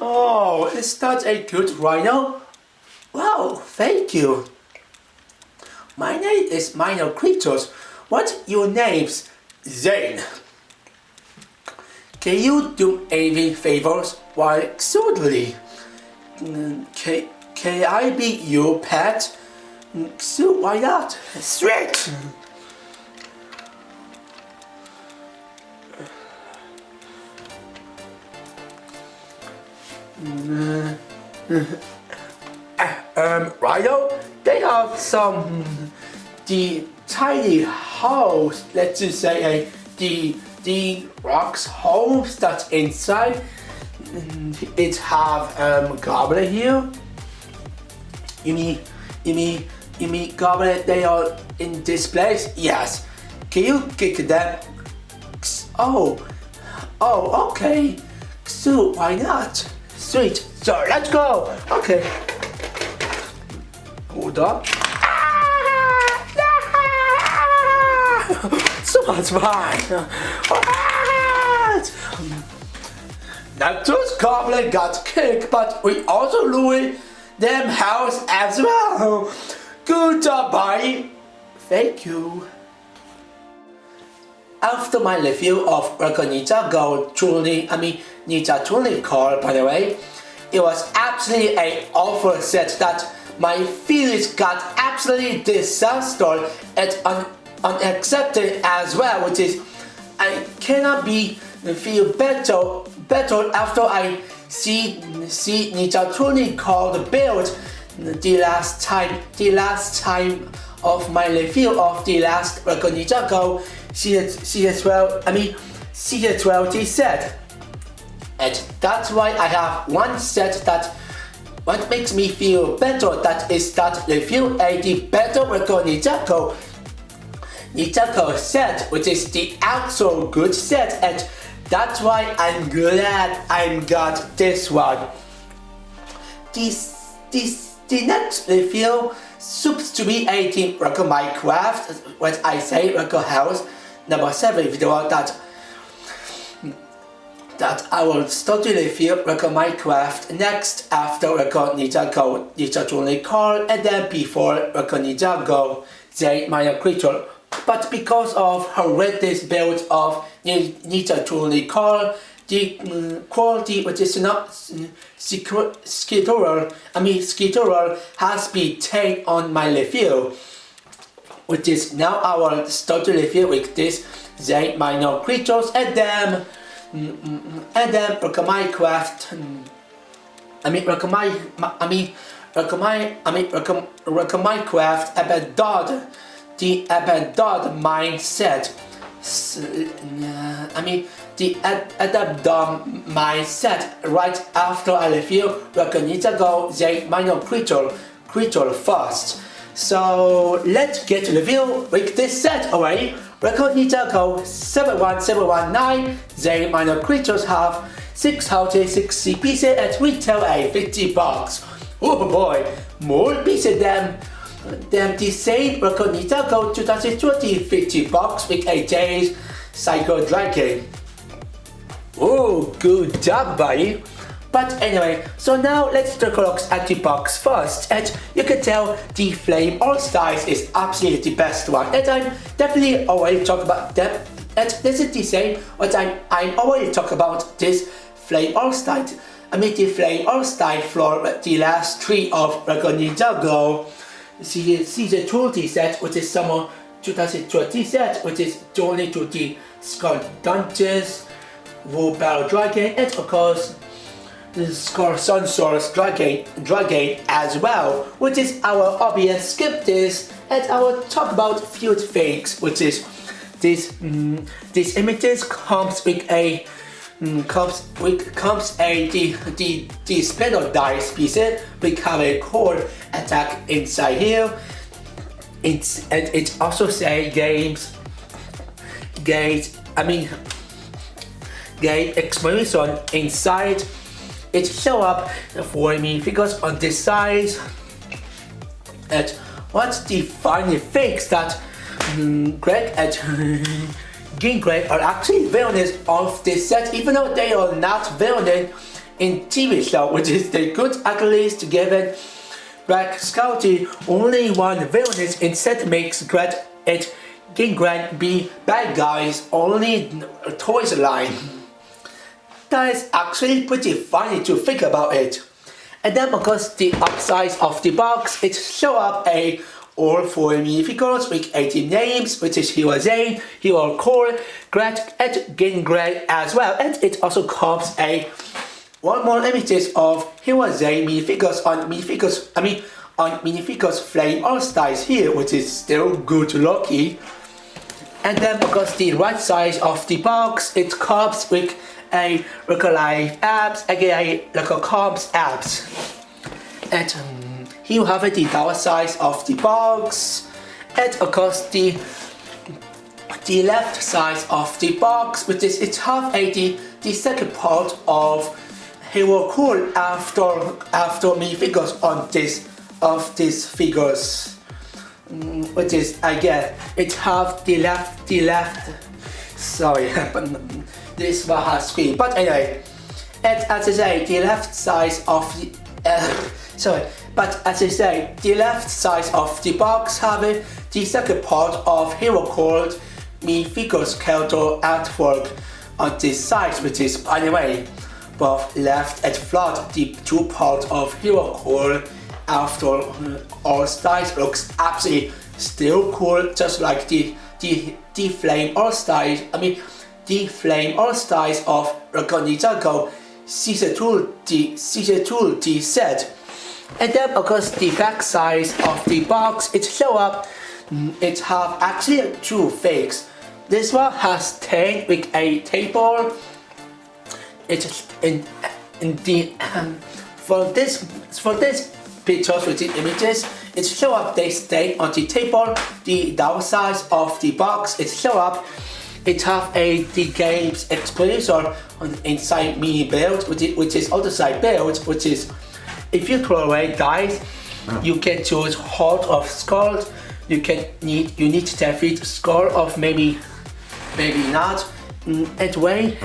Oh, is that a good rhino? Wow, thank you. My name is Mino Creatures. What's your names? Zane. Can you do any favors? Why, certainly. Can I be your pet? So why not? Straight. Rhino, they have the tiny house, let's just say the rocks homes that's inside. It have goblin here. You mean goblin? They are in this place? Yes. Can you kick them? Oh, okay. So why not? Sweet. So let's go. Okay. Hold up. So much fun. Not just goblin got kicked, but we also ruined them house as well. Good job, buddy. Thank you. After my review of Ninjago Ninja Tuning Call, by the way, it was absolutely an awful set that my feelings got absolutely disaster and unaccepted as well, which is I cannot feel better after I see Ninja Tuning Call build the last time of my review of the last Ninjago season 12 set. And that's why I have one set that what makes me feel better, that is that review the better Ninjago set, which is the actual good set, and that's why I'm glad I got this one. The next review supposed to be a Team Rocket Minecraft, when I say Rocket House number 7 video that I will start to review Rocket Minecraft next after Rocket Ninja Tuning Call, and then before Rocket Ninjago Zane Minor Creature. But because of horrendous build of Ninja Tuning Call, the quality which is not scriptural has been taken on my review, which is now I will start to review with this Zane Minor Creatures, and then Rocket Minecraft. Rocket Minecraft the abandoned mindset. The abandoned mindset right after I review Rocket Ninjago Zane Minor Creature first. So let's get to review with this set already. Rocket Ninjago 71719 Zane Minor Creatures have 660 pieces at retail at $50. Oh boy, more pieces than the same Rocket Ninjago 2020 $50 with a Jay's Psycho Dragon. Oh, good job, buddy. But anyway, so now let's take a look at the box first, and you can tell the Flame All Stars is absolutely the best one, and I'm definitely already talk about them. And this is the same what I'm already talk about this Flame All Star. The Flame All Star for the last 3 of Rocket Ninjago season 20 set, which is summer 2020 set, which is journey to the Skull Dungeons, War Battle Dragon, and of course the Skull Sun Source Dragon as well, which is our obvious skip this, and I will talk about few things, which is this images comes with a the spinal dice pieces. We have a core attack inside here. And it also say game explanation inside. It show up for me because on this side. And what's the funny things that Greg and Greg are actually villains of this set, even though they are not villains in TV show, which is the good accolades given Black Scouty only one villainess instead makes it Gingrand be bad guys only toys line. That is actually pretty funny to think about it. And then because the upsize of the box, it show up all 4 minifigures with 18 names, which is Hero Zane, Hero Core, Grant, and Gingrand as well. And it also comes one more images of Hero Zane minifigures on minifigures Flame All Stars here, which is still good lucky. And then because the right size of the box, it comes with a real life apps, again like a comps apps. And here you have the dollar size of the box, and of course the left side of the box, which is it have the second part of Hero Cool after minifigures on this of these figures, which is again it have the left. Sorry, but this one has screen. But anyway, and as I say, the left side of the the left side of the box having the second part of Hero called minifigures character artwork on this side, which is anyway both left and front. The two parts of Hero Core after all styles looks absolutely still cool, just like the Flame All Stars. The Flame All Stars of Ninjago Season 2 the set. And then of course the back side of the box, it show up. It have actually 2 fakes. This one has 10 with a table. It's in the for this pictures with the images, it show up they stay on the table. The downside of the box, it show up. It have the game's exposition on inside mini build, which is outside build, which is if you throw away dice, you can choose Heart of Skull. You need to defeat Skull of maybe not. Anyway,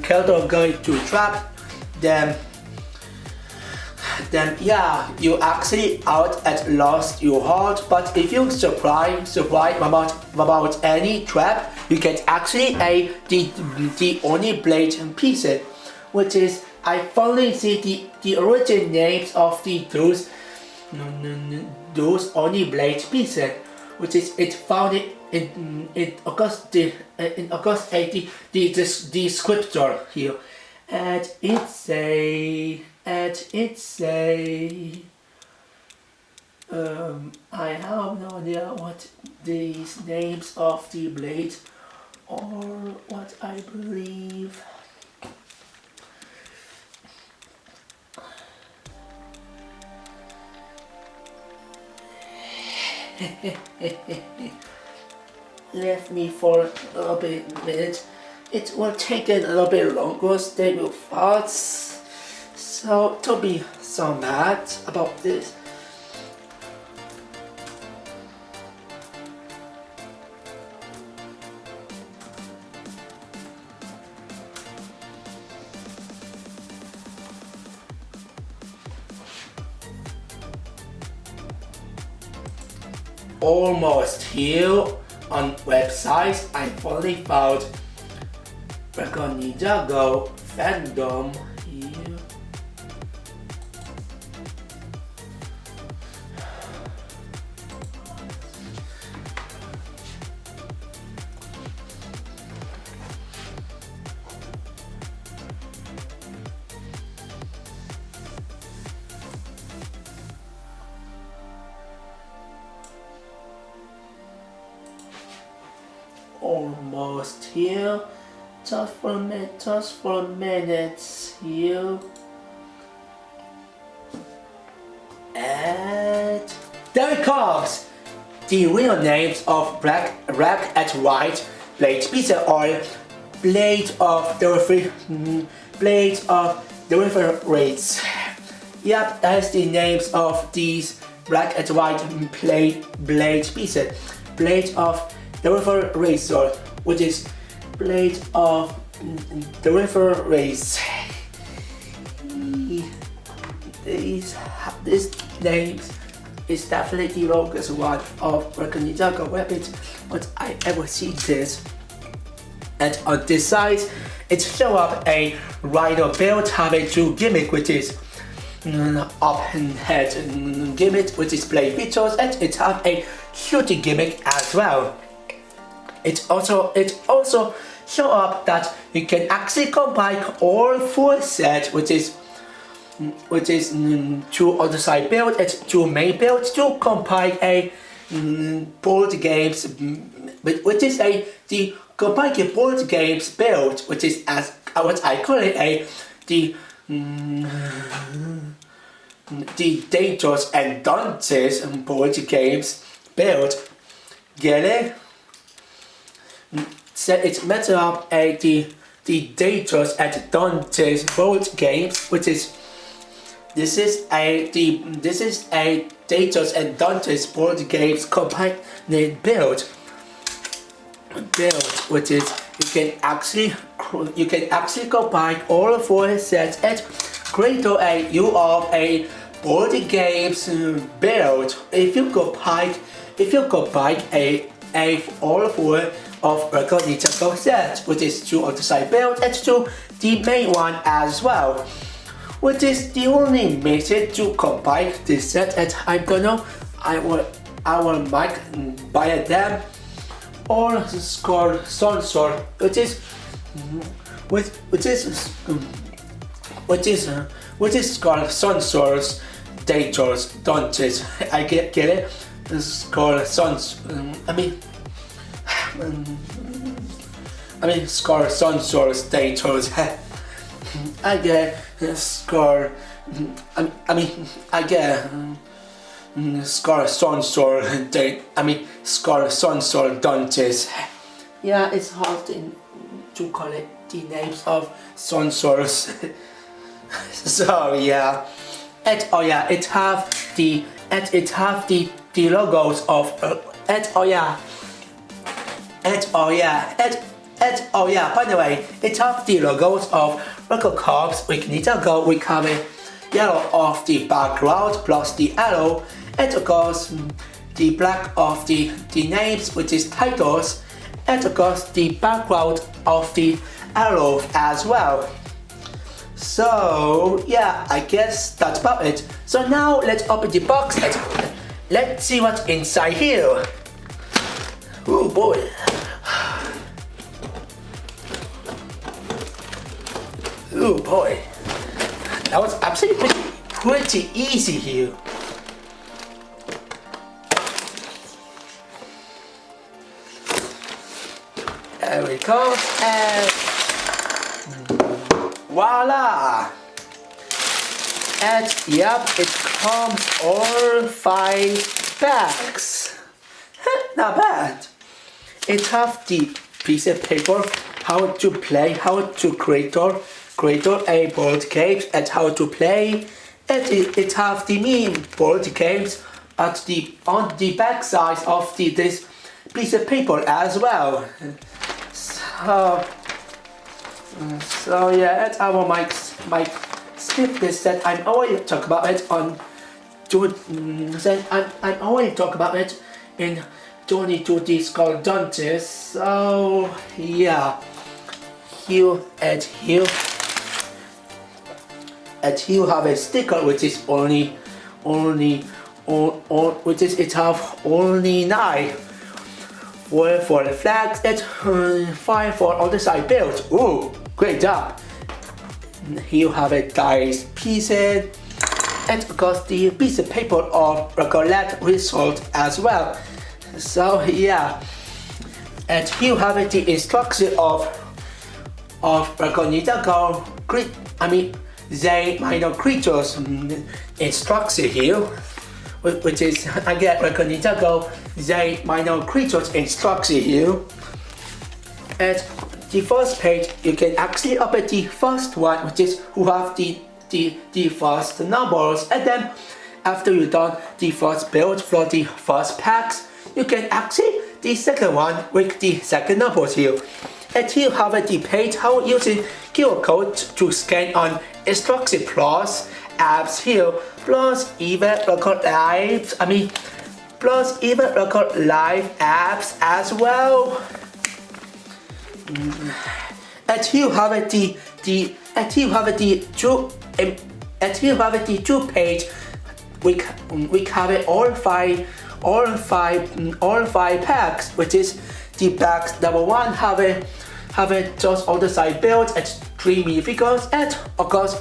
character going to trap them. Then yeah, you actually out at lost your heart. But if you surprise about any trap, you get actually the only blade piece, which is I finally see the original names of those only blade pieces, which is it found it in August the scripture here, and it say I have no idea what these names of the blades or what I believe. Left me for a little bit. It will take a little bit longer than you thought. So don't be so mad about this. Almost here on websites, I finally found Ninjago fandom here. Almost here. Just for a minute here. And there it comes! The real names of black and white blade pizza oil, blade of deliveries. Yep, that's the names of these black and white blade pieces. Blade of deliveries, which is blade of deliveries. this name is definitely the longest one of Ninjago Rabbit, but I ever seen this. And on this side, it show up a rhino build having two gimmick, which is open head gimmick, which is play features, and it have a shooting gimmick as well. It also show up that you can actually combine all four sets, which is two other side build and two main builds to combine a board games, which is the combined board games build, which is as what I call it the Dangerous and Dantes board games build. Get it? So it's matter of the Dangerous and Dantes board games, which is this is a Dangerous and Dantes board games combined build, which is you can actually combine all four sets and create a board games build. If you combine all four of regular Ninjago sets, which is two other side build and two the main one as well, which is the only method to combine this set. And I don't know, I will might buy them or score Sonsor, which is called Sonsor's Dangerous Dantes. I get it. It's called Sons. Score Sonsor's Dangerous. I get score. Score Sonsor. Score Sonsor Dantes. Yeah, it's hard to call it the names of Sonsors. So yeah, it have the logos of by the way, it have the logos of local cops with Ninjago. We have a yellow of the background plus the arrow, and of course the black of the names, which is titles, and of course the background of the arrow as well. So yeah, I guess that's about it. So now let's open the box and let's see what's inside here. Oh boy. Oh boy. That was absolutely pretty easy here. There we go, and voila! And yep, it comes all 5 bags. Not bad. It have the piece of paper, how to play, how to create a board games, and how to play. And it have the main board games on the back side of this piece of paper as well. So yeah, at our might skip this set. I'm already talk about it on I'm already talk about it in 22D Skull Dantes. So yeah, here have a sticker which is it have only 9. 4 for the flags and 5 for other side builds. Ooh, great job. Here you have a dice pieces and of course the piece of paper of roulette result as well. So yeah, and here you have the instruction of Ninjago Zane Mino creatures instruction here, which is I get Ninjago Zane Mino creatures instruction here. And the first page you can actually open the first one, which is who have the first numbers, and then after you done the first build for the first packs, you can actually the second one with the second numbers here. And here you have the page how using QR code to scan on instruction plus abs here, plus even record live. Plus even record live abs as well. And here have the two page. We cover all five packs, which is the packs number 1 have just on the side build at 3 minifigures, and of course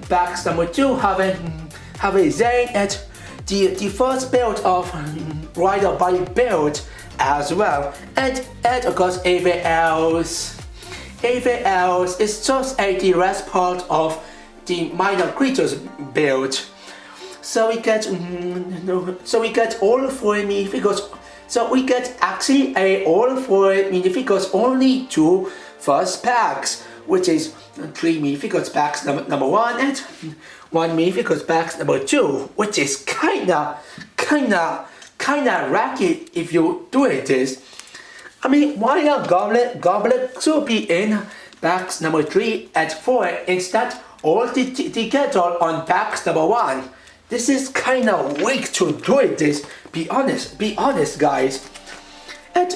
packs number 2 have a Zane at the first build of rider bike build as well, and of course everything else is just the rest part of the minor creatures build. So we get all 4 minifigures. So we get actually all 4 minifigures only 2 first packs, which is 3 minifigures packs number 1 and 1 minifigures packs number 2, which is kinda racket if you do it this. Why not Goblet to be in packs number 3 and 4 instead all together on packs number 1? This is kinda weak to do it this. Be honest guys. And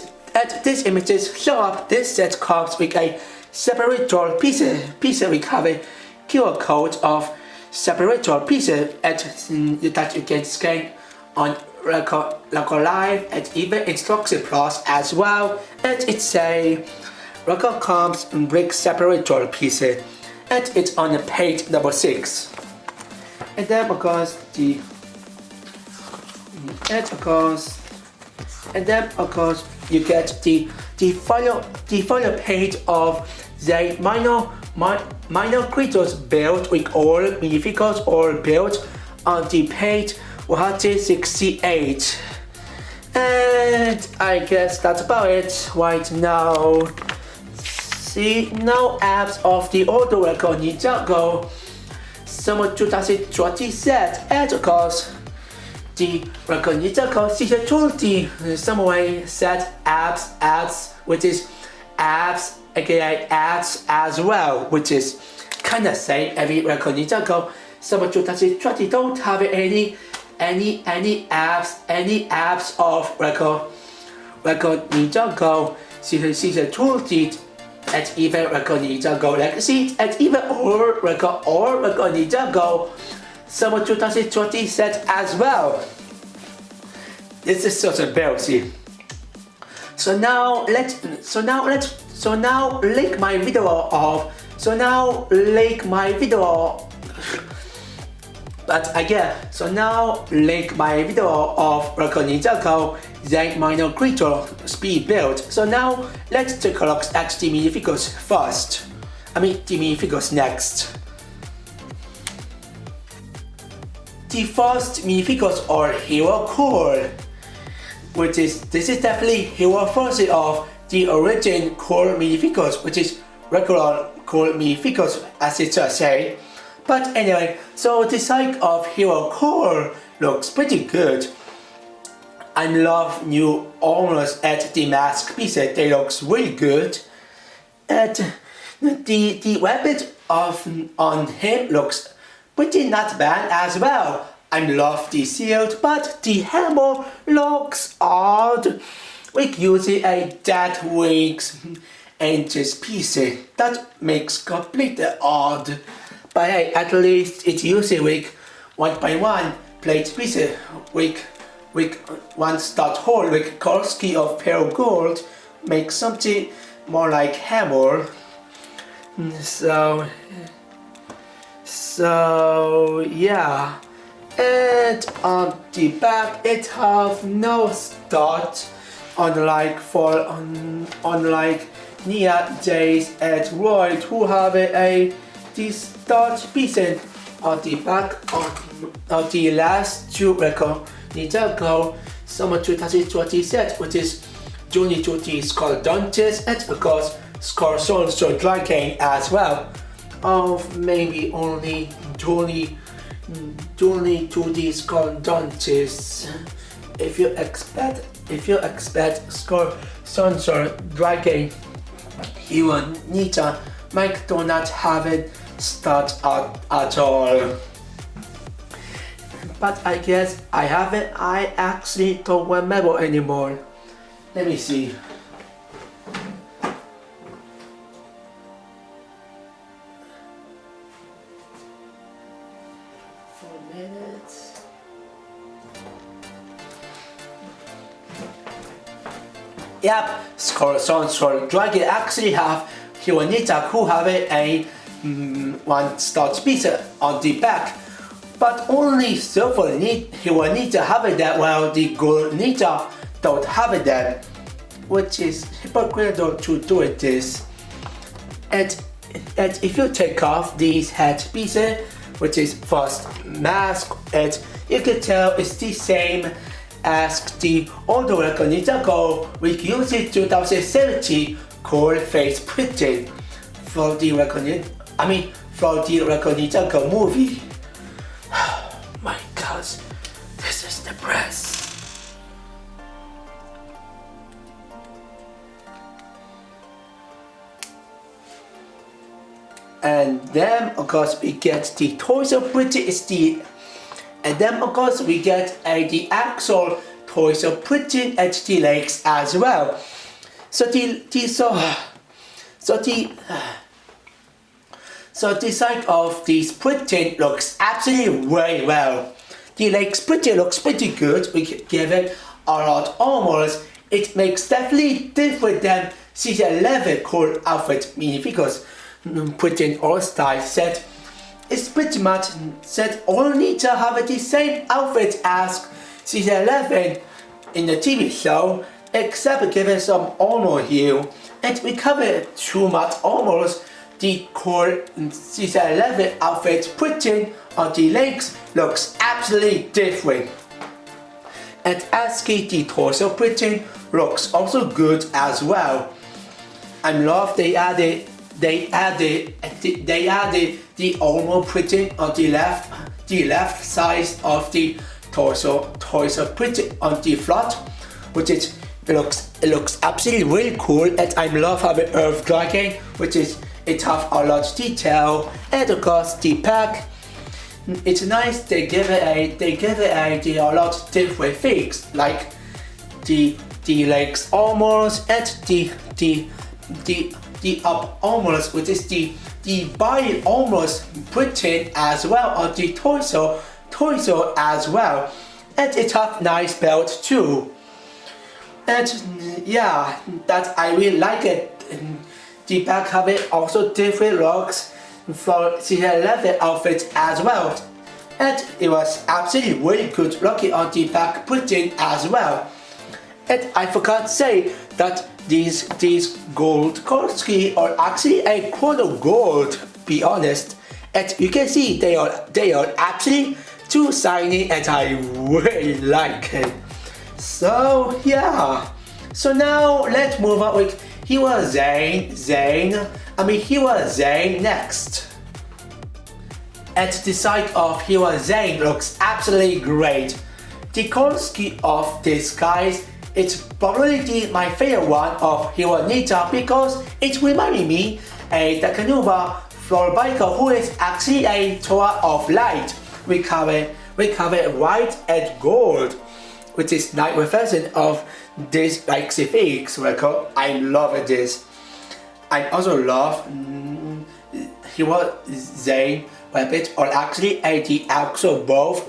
these images show up. This set comes with a separator piece we have a QR code of separator pieces that you can scan on Record Live and even Instruction Plus as well. And it's a record comes with separator pieces, and it's on the page number 6. And then of course you get the final page of the minor creatures built with all minifigures all built on the page 168. And I guess that's about it right now. See, no apps of the older record Ninjago Summer 2020 set, and of course the record Ninjago Season 20 Summer set apps, which is apps aka ads as well, which is kinda same every record Ninjago Summer 2020 don't have any apps of record Ninjago Season 20 and even record Ninjago Legacy and even all record Ninjago Summer 2020 set as well. This is such a build, see. So now link my video of Record Ninjago Zane Minor Creature Speed Build. So now let's take a look at the minifigures first. The minifigures next. The first minifigures are Hero Core, this is definitely Hero version of the original Core minifigures, which is regular Core minifigures as it should say. But anyway, so the side of Hero Core looks pretty good. I love new owners at the mask pieces, they looks really good. And the weapon on him looks pretty not bad as well. I love the shield, but the hammer looks odd. We're using a dead wings and this piece that makes completely odd. But hey, at least it's using with 1x1 plate pieces with 1 stud hole with Korski of pale gold, make something more like hammer. So yeah. And on the back it have no stud, unlike Nia, Jace and Roy who have the stud pieces on the back of the last 2 record Ninjago Summer 2020 set, which is Journey to the Skull Dungeons and of course Skull Sunshine Dragon as well. Of maybe only Journey to the Skull Dungeons. If you expect Skull Sunshine Dragon, you will need to make do not have it start at all. but I guess I haven't. I actually don't remember anymore. Let me see. 4 minutes. Yep, so Dragon actually have Ninjago have a one start piece on the back, but only Silver Ninja have it that, while the Gold Ninja don't have it that, which is hypocritical to do it this. And if you take off these head pieces, which is first mask, and you can tell it's the same as the older Ninjago we used in 2017 called face printing for the Ninjago movie. My God, this is the press. And then of course we get the torso printing is the, and then of course we get the actual torso printing at the legs as well. So the side of this printing looks absolutely very well. The legs printing looks pretty good. We can give it a lot almost. It makes definitely different than season 11 core outfit minifigures. Printing all style set is pretty much set all need to have the same outfit as season 11 in the TV show, except giving some armor here, and we cover too much almost. The core season 11 outfit printing on the legs looks absolutely different, and ASCII the torso printing looks also good as well. I love they added the armor printing on the left side of the torso printing on the front, which is it looks absolutely really cool, and I love having Earth Dragon, which is it have a lot of detail, and of course the pack. It's nice they give it a lot of different things like the legs armors and the up armors, which is the body armors printed as well on the torso as well, and it have nice belt too. And yeah, that I really like it. The back have it also different looks for season 11 outfits as well, and it was absolutely really good looking on the back printing as well. And I forgot to say that these gold ski are actually a quarter gold, be honest. And you can see they are actually too shiny, and I really like it. So yeah. So now let's move on with Zane next. And the side of Zane looks absolutely great. The color scheme of this guys, it's probably my favorite one of Hero Ninja because it reminded me a Takanuba floor biker who is actually a Tower of Light. We cover white and gold, which is nice version of this like civics record. I love this. I also love Hero Zane rabbit, or actually the actual both,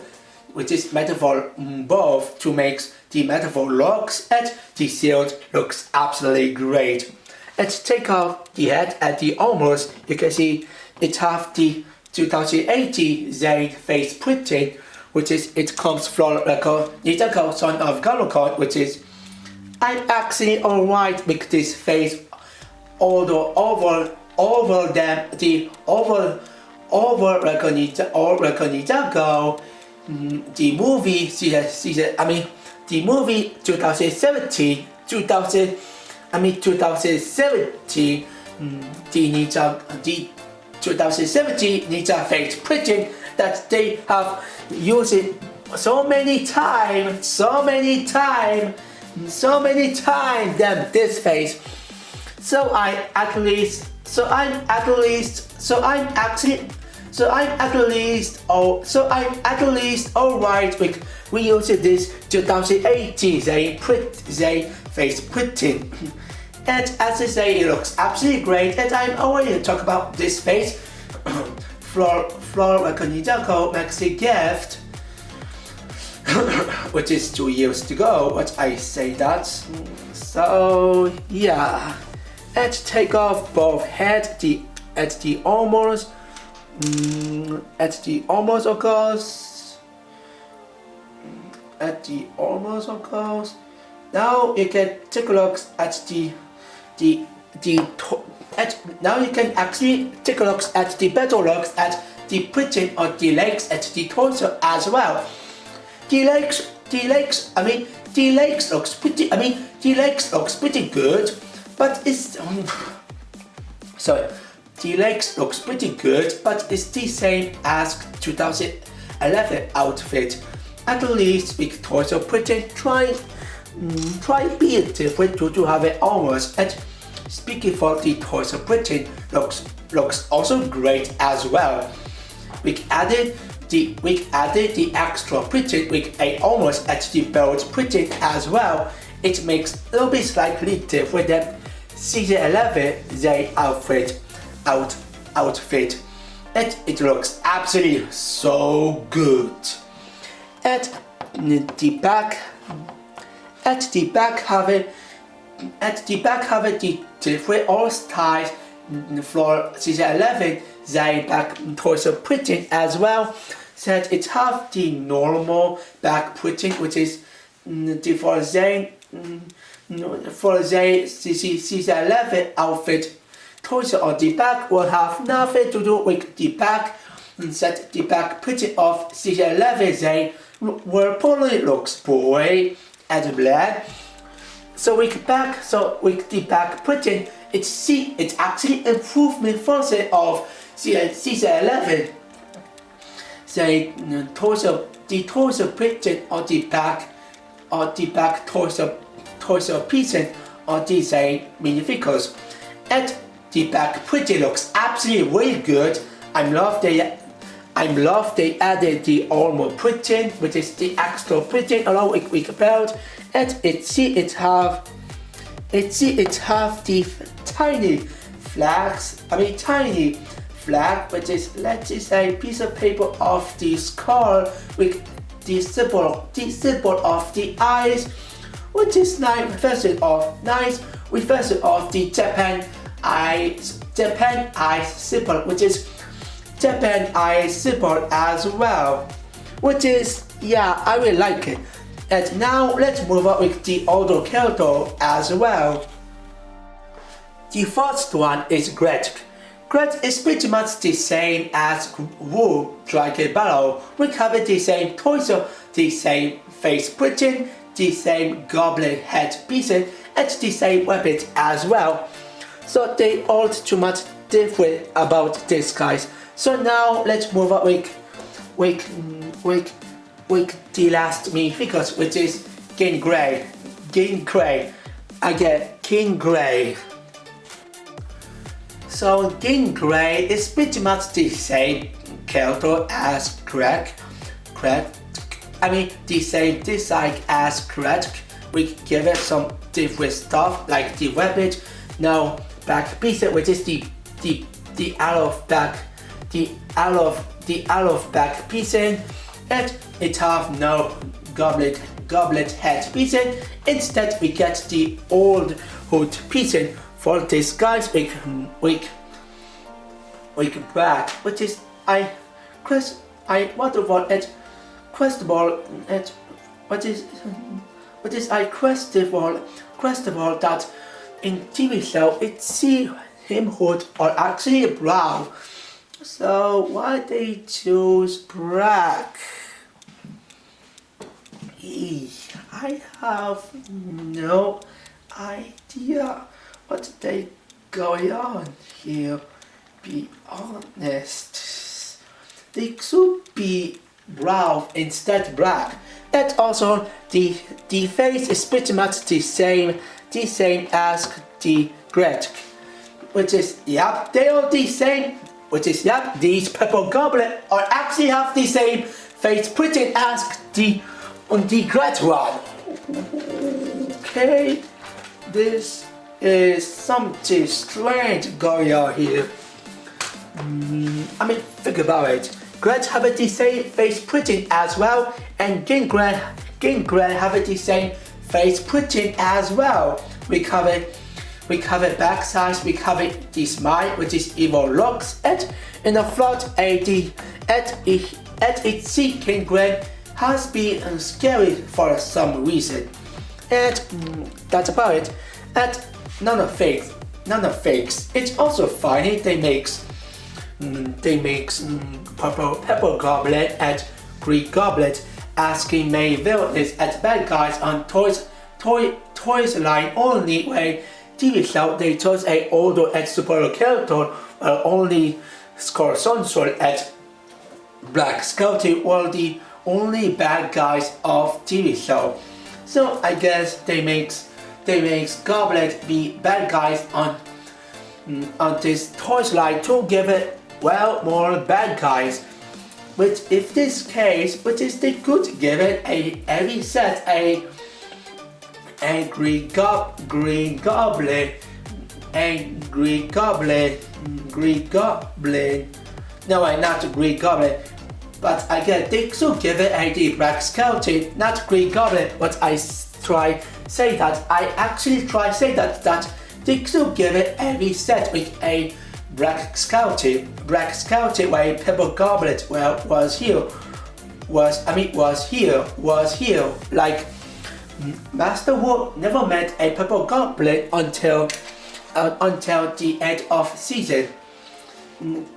which is metaphor both to make the metaphor looks, and the shield looks absolutely great. And take off the head and the armors, you can see it have the 2080 Zane face printing, which is it comes from Ninjago Son of Galocon, which is I'm actually alright with this face, although over them the over Ninjago, the movie the movie 2017 the 2017 Ninja face printing that they have used it so many times than this face. So I'm actually So I'm at least alright with reusing this 2018 Zane face printing. And as I say, it looks absolutely great, and I'm already talk about this face for Ninjago Maxi Gift, which is 2 years to go, but I say that. So yeah, and take off both head at the almost of course. Now you can take a look at now you can actually take a look at the better looks at the printing of the legs at the torso as well. The legs looks pretty good, but it's the legs looks pretty good, but it's the same as 2011 outfit. At least with torso printing, try be different to have it almost. And speaking for the torso printing, looks also great as well. We added the extra printing with a almost at the belt printing as well. It makes a little bit slightly different than season 11 Zane outfit, and it looks absolutely so good. At the back having the different all styles for season 11 Zane back torso printing as well. So it have the normal back printing, which is for Zane season 11 outfit. Torso on the back will have nothing to do with the back. Instead, the back printing of season 11 Zane will probably looks boring and bland. So with the back printing, it's actually improvement for of season 11. The torso printing on the back torso pieces on the Zane minifigures, and the back printing looks absolutely really good. I love they added the armor printing, which is the extra printing along with belt, and it have the tiny flag, which is, let's just say, piece of paper of the skull with the symbol of the eyes, which is nice. Version of the Japan eyes symbol, which is Japan eyes symbol as well, which is, yeah, I really like it. And now let's move on with the other character as well. The first one is Gretch. Gretch is pretty much the same as Wu Dragon Battle. We cover the same torso, the same face printing, the same goblin head pieces, and the same weapons as well. So they aren't too much different about these guys. So now let's move on with the last minifigures, which is King Gray. So King Gray is pretty much the same character as the same design as Craig. We give it some different stuff like the weapon, now back piece, which is the out of back piece, and it have no goblet head piece. Instead, we get the old hood piece for this guys with back, which is I wonder what it questionable it what is I questionable that in TV show it see him hood or actually brown. So why they choose black? I have no idea what they going on here. Be honest, they should be brown instead black. And also the face is pretty much the same as the Gretch, which is, yeah, they are the same which is these purple goblet are actually have the same face printing as the red one. Okay, this is something strange going on here. Think about it. Grant have the same face printing as well, and Grant have the same face printing as well. We cover back sides, we cover the smile, which is evil looks, and in the front, its King Grant has been scary for some reason. And that's about it. And none of fakes. It's also funny they makes purple goblet and green goblet asking main villains and bad guys on toys line only way TV show. They chose a older and superior character only Scorsonsol and Black Scouty were the only bad guys of TV show. So I guess they makes Goblet be bad guys on this toys line to give it more bad guys. But if this case, they could give it every set a green goblin, no, not green goblin, but I guess they should give it a Black Scouty, not green goblin. But I actually try say that they should give it every set with a Black Scouty where purple goblet was here like Master Wu never met a purple goblet until the end of season.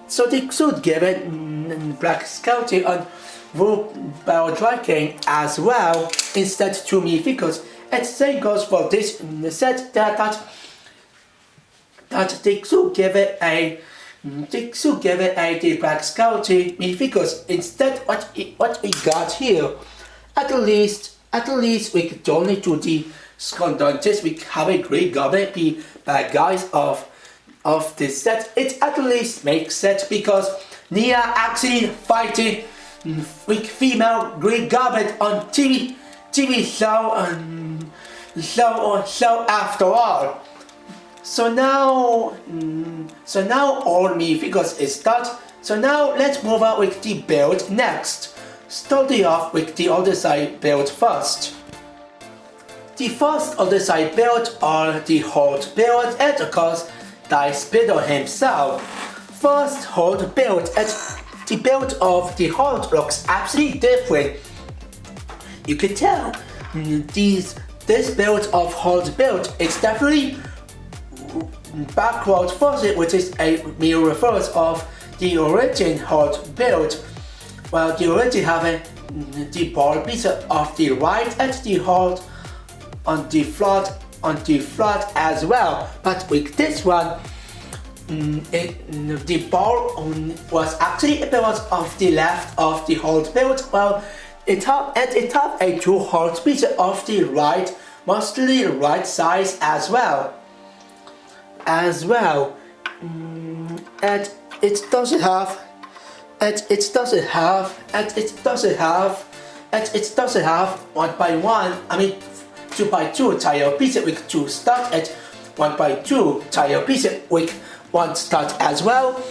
So they should give it Black Scouty on Wu Battle Dragon as well instead to me, because and same goes for this set that they should give it a the Black Scouty because instead what we got here, at least we could only do the Scondantes. We have a great goblin be bad guys of this set. It at least makes sense because Nia actually fighting with female Greek goblin on TV show after all. So now all me figures is done. So now let's move on with the build next. Starting off with the other side build first. The first other side build are the Hold build and of course Dice Spinner himself. First Hold build, and the build of the Hold looks absolutely different. You can tell this build of Hold build is definitely backward first, which is a mere reverse of the origin Hold build. Well, the origin having the ball piece of the right and the Hold on the flood as well. But with this one, the ball was actually appearance of the left of the Hold build. Well, it have a two Hold piece of the right, mostly right size as well. And it doesn't have 1x1, 2x2 tile piece with 2 start at 1x2 tile piece with 1 start as well.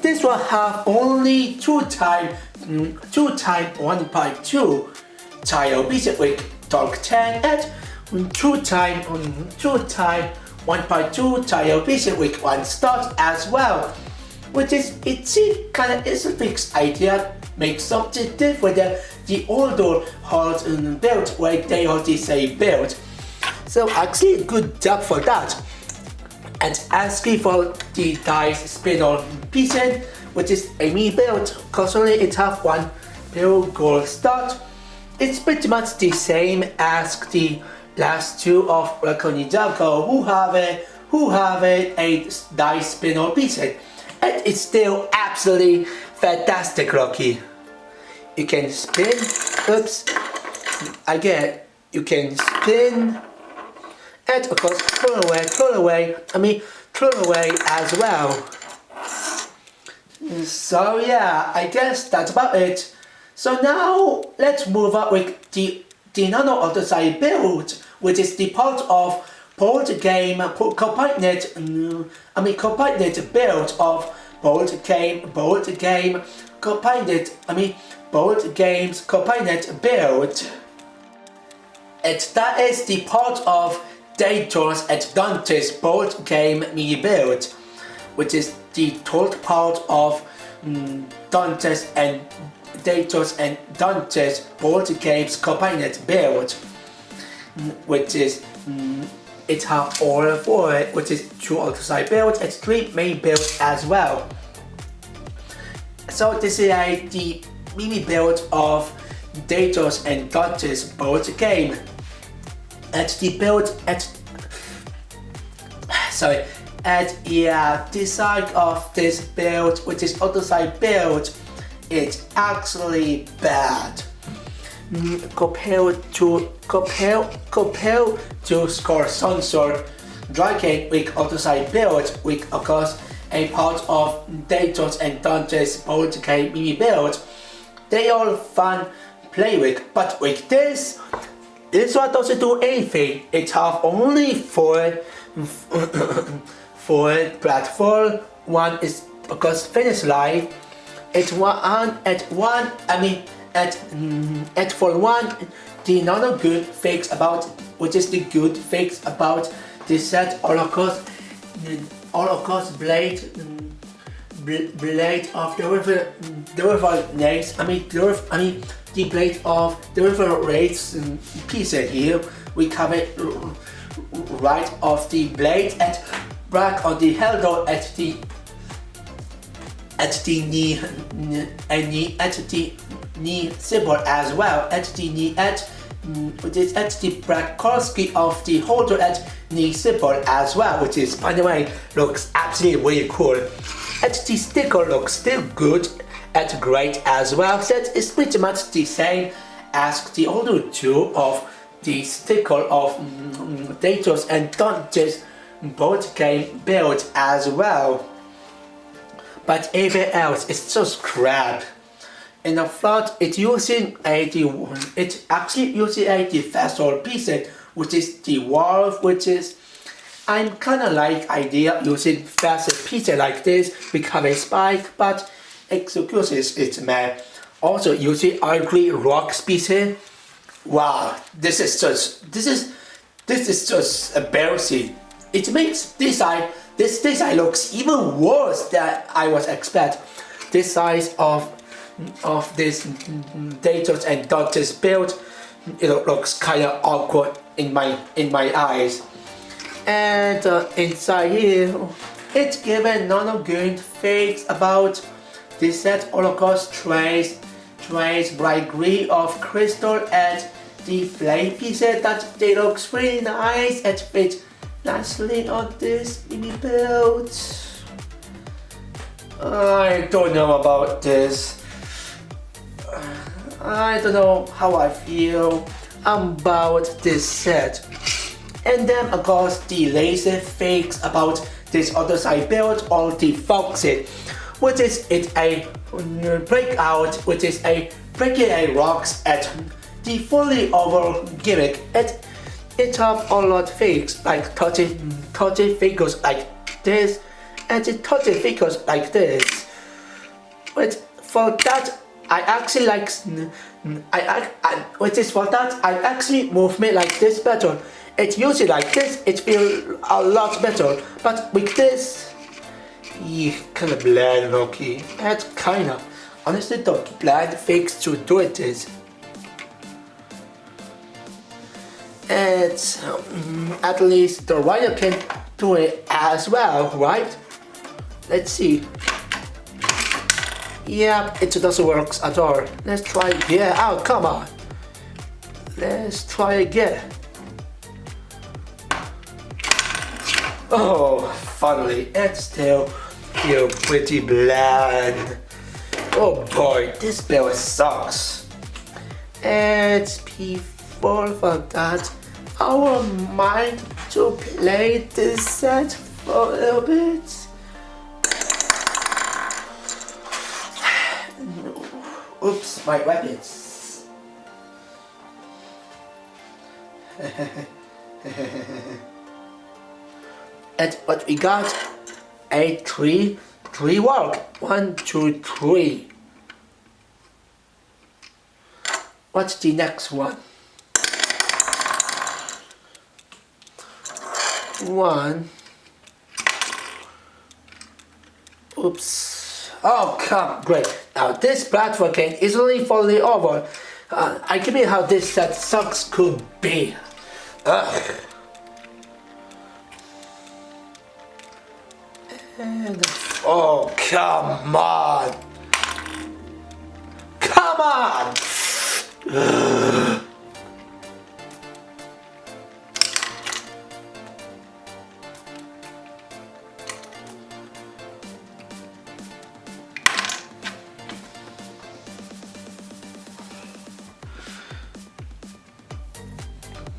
This will have only 2 times 1x2 tile piece with dark 10 and 2 times 1x2 tile piece with 1 start as well. Which is, it's kind of is a fixed idea, make something different than the older Hold build where they are the same build. So actually good job for that. And asking for the Dice Spinner pieces, which is a me build, currently it have 1 pure gold start. It's pretty much the same as the last 2 of Ninjago who have a Dice Spinner pieces. And it's still absolutely fantastic looking. You can spin, you can spin, and of course turn away as well. So yeah, I guess that's about it. So now let's move up with the nano autosite build, which is the part of board game component build of board games component build. That is the part of Dayton's and Dante's board game mini build, which is the third part of Dante's and Dante's board games component build, which is it has all four, which is 2 autosite builds and 3 main builds as well. So this is the mini build of Dayton's and Dante's board game. At the side of this build, which is autosite build, it's actually bad. Compared to score sensor dragon with autosite build, which of course a part of Dayton's and Dante's board game mini build, they are fun play with, but with this one doesn't do anything. It has only 4 platform. One is of course finish line. For one, the nano good fix about, which is the good fix about the set Holocaust blade of the river legs. The blade of the river race piece here. We have it right of the blade and back on the handle at the knee symbol as well, at the knee which is at the black corkscrew of the holder at knee symbol as well, which is, by the way, looks absolutely really cool. And the sticker looks still good and great as well. So it's pretty much the same as the other 2 of the sticker of Dayton's and Dante's board game build as well. But everything else is just crap. In the front, it's actually using a faster piece, which is the wall, which is I'm kinda like idea using faster pieces like this become a spike, but execution is mad. Also using ugly rock pieces. Wow, this is just embarrassing. It makes this design looks even worse than I was expect. This size of this Dayton's and Dante's build, it looks kinda awkward in my eyes. And inside here, it's given nano good facts about the set Holocaust trace bright green of crystal and the flame pieces that they look really nice and fit nicely on this mini build. I don't know about this. I don't know how I feel about this set. And then of course the laser fakes about this other side build or the foxes, which is a breakout, which is a breaking a rocks at the fully over gimmick. It have a lot of fakes like 30 figures like this and 30 figures like this. But for that I actually like I actually movement like this better. It's usually like this, it feels a lot better. But with this, kinda bland looking. It's kinda, honestly, the bland fakes to do it is. It's at least the writer can do it as well, right? Let's see. Yeah, it doesn't work at all. Let's try again. Oh, come on. Let's try again. Oh, finally, it still feels pretty bland. Oh boy, this build sucks. And before that, I would mind to play this set for a little bit. oops, my rabbits. And what we got? A three work. 1, 2, 3. What's the next one? 1. Oops. Oh, come, great. Now this platform can easily fall over. I can mean how this set sucks could be. Ugh. And, oh, come on. Come on. Ugh.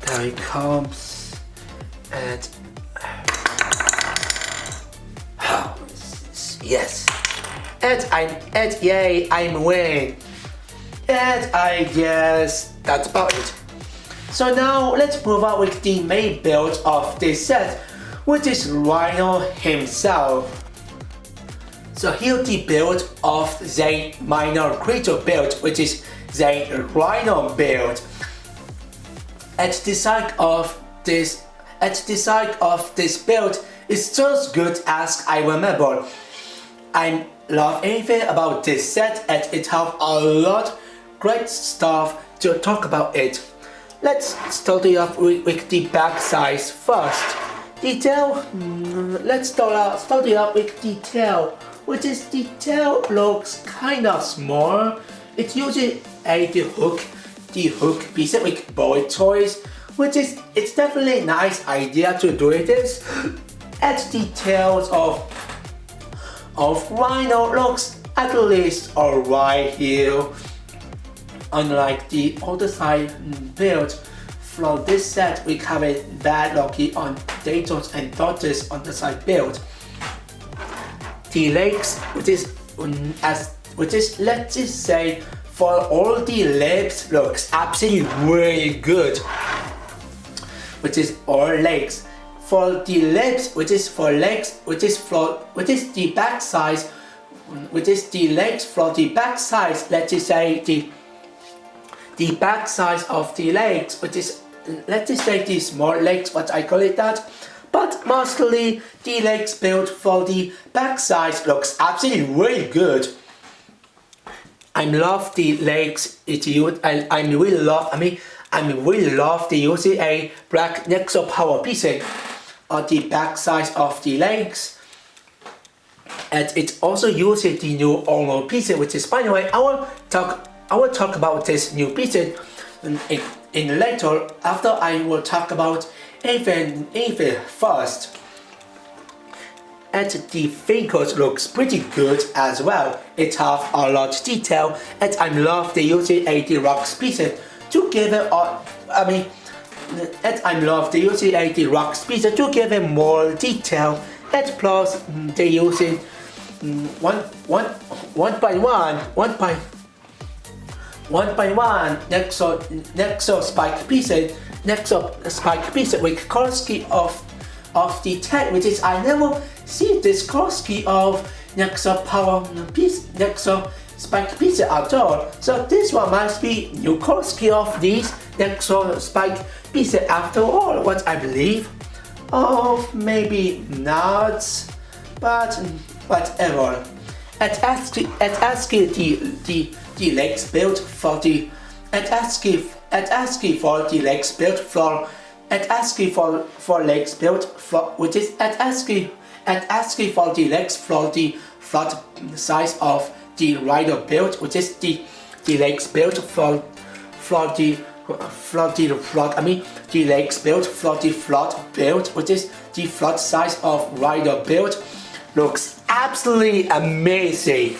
There he comes, and oh, yes, and yay, I'm winning, and I guess that's about it. So now let's move on with the main build of this set, which is Rhino himself. So here's the build of Zane minor creature build, which is Zane Rhino build. At the side of this build is just good as I remember. I love anything about this set and it has a lot great stuff to talk about it. Let's start it off with the back size first. Detail. Let's start it off with detail, which is detail looks kind of small. It uses the hook piece with boy toys, which is it's definitely a nice idea to do this. At details of Rhino looks at least alright here. Unlike the other side build, from this set we have a bad lucky on Daytons and Daughters on the side build. The legs, which is let's just say for all the legs looks absolutely really good. Which is all legs. For the legs, which is the back size, which is the legs for the back size. Let's just say the back size of the legs, which is let's just say the small legs, what I call it that. But mostly the legs built for the back size looks absolutely really good. I love the legs. I really love the using a black Nexo power piece on the back side of the legs, and it also uses the new armor piece, which is, by the way, I will talk about this new piece in later after I will talk about even first. And the fingers looks pretty good as well. It has a lot of detail, and I love the using the rocks pieces to give it and I love the using the rocks pieces to give it more detail, and plus they using one by one Nexo spike pieces with color scheme of the tag, which is I never see this color scheme of Nexo power piece, Nexo spike piece at all. So this one must be new color scheme of these Nexo spike piece after all, what I believe. Oh, maybe not, but whatever. At ASCII the legs built for the ASCII for the legs built for ASCII for legs built for, which is ASCII for the legs for the front size of the rider build, which is the legs built for the the legs built for the float build, which is the float size of rider build, looks absolutely amazing.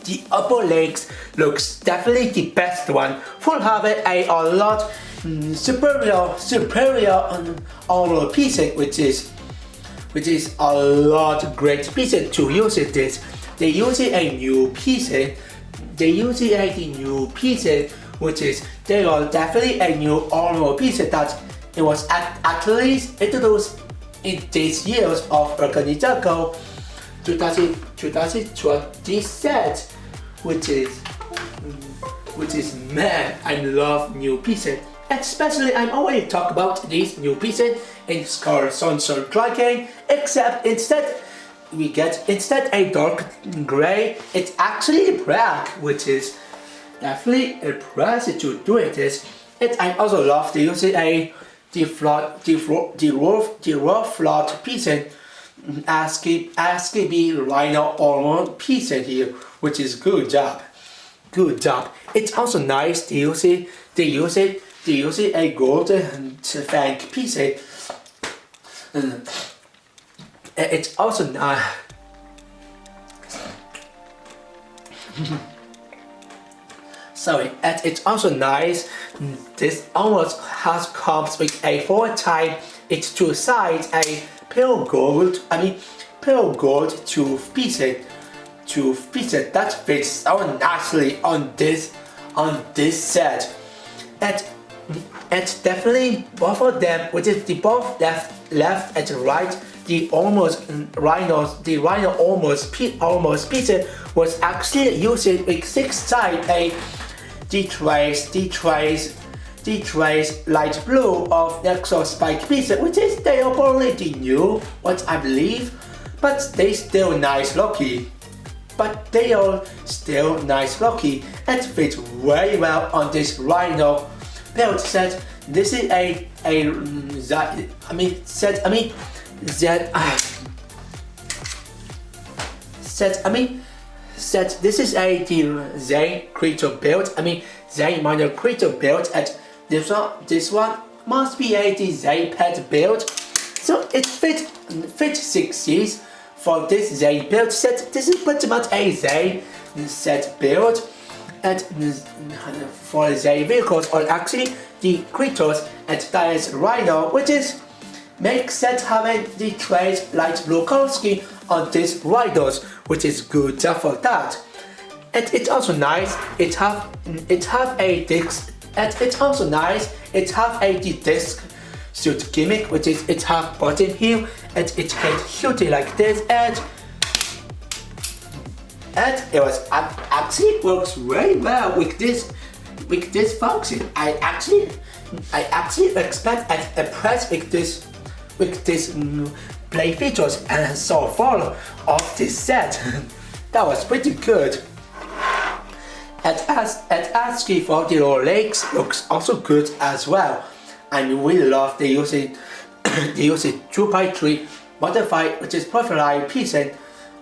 The upper legs looks definitely the best one for having a lot superior armor pieces, which is a lot great pieces to use this. They use a new piece they use a new pieces, which is they are definitely a new armor piece that it was at least introduced in these years of Ninjago 2020 set, which is man, I love new pieces. Especially I'm already talk about these new pieces in Scar Sunshine Dragon, except instead we get a dark gray. It's actually black, which is definitely impressive to doing this. And I also love to use the raw flat piece SKB Rhino armor piece here, which is good job. Good job. It's also nice to use a golden fang piece. It's also nice. Sorry, and it's also nice. This almost comes with a 4x its two sides, a pale gold tooth piece that fits so nicely on this set. And definitely both of them, which is the both left and right, the rhino almost piece was actually using with 6 sides a D-trace light blue of Nexus spike piece, which is they are probably the new what I believe, but they still nice lucky. And fit very well on this rhino belt set. This is this is the Zane creature build. Zane minor creature build, and this one must be the Zane pet build. So it fit 6Cs for this Zane build set. This is pretty much a Zane set build, and for Zane vehicles or actually the creatures and Diane's Rhino, which is makes sense having the trace light blue color scheme on these riders, which is good job for that. And it's also nice. It have a disc, and it's also nice. It have a disc suit gimmick, which is it have button here, and it can shoot it like this, and it was actually works very well with this function. I actually expect and impressed with this play features and so far of this set. That was pretty good. And asking for the lower legs looks also good as well. And we love the using 2x3 modified, which is profile piece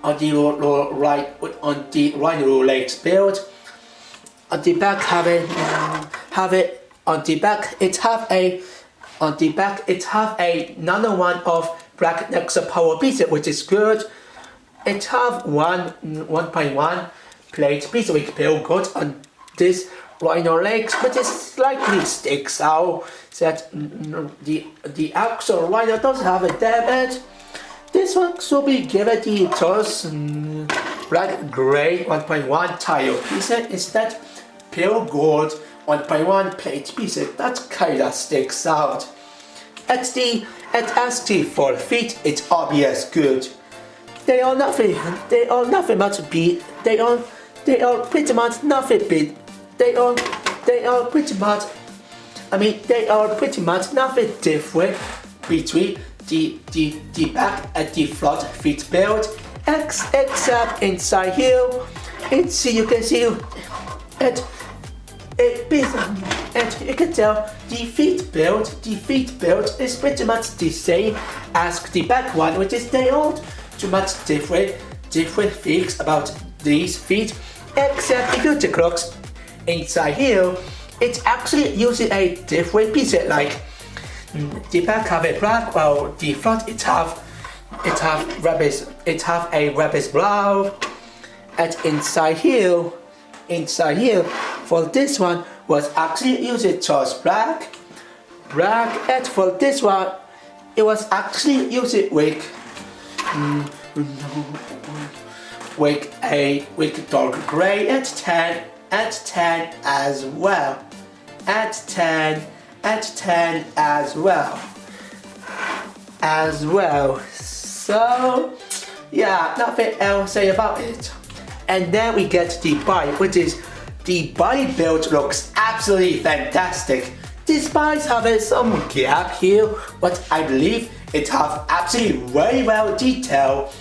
on the lower right on the right lower legs build. On the back it have another one of black Nexus power piece, which is good. It have 1.1 plate piece with pale gold on this rhino legs, but it slightly sticks out. That the actual rhino doesn't have a damage. This one should be given the toss black gray 1.1 tile piece instead pale gold 1.1 plate piece. That kinda sticks out. At ST 4 feet, it's obvious good. They are nothing much beat. They are pretty much nothing beat. They are pretty much nothing different between the back and the front feet build, except inside here. You can see and you can tell the feet build is pretty much the same as the back one, which is they aren't too much different things about these feet, except if you take a look inside here, it's actually using a different piece. Like the back have a black, while the front it have a rabbit's brow, and inside here for this one was actually using just black, and for this one it was actually using with with dark gray at 10 as well. At 10 as well. So yeah, nothing else to say about it. And then we get the body, which is the body build looks absolutely fantastic. Despite having some gap here, but I believe it have absolutely very well detailed,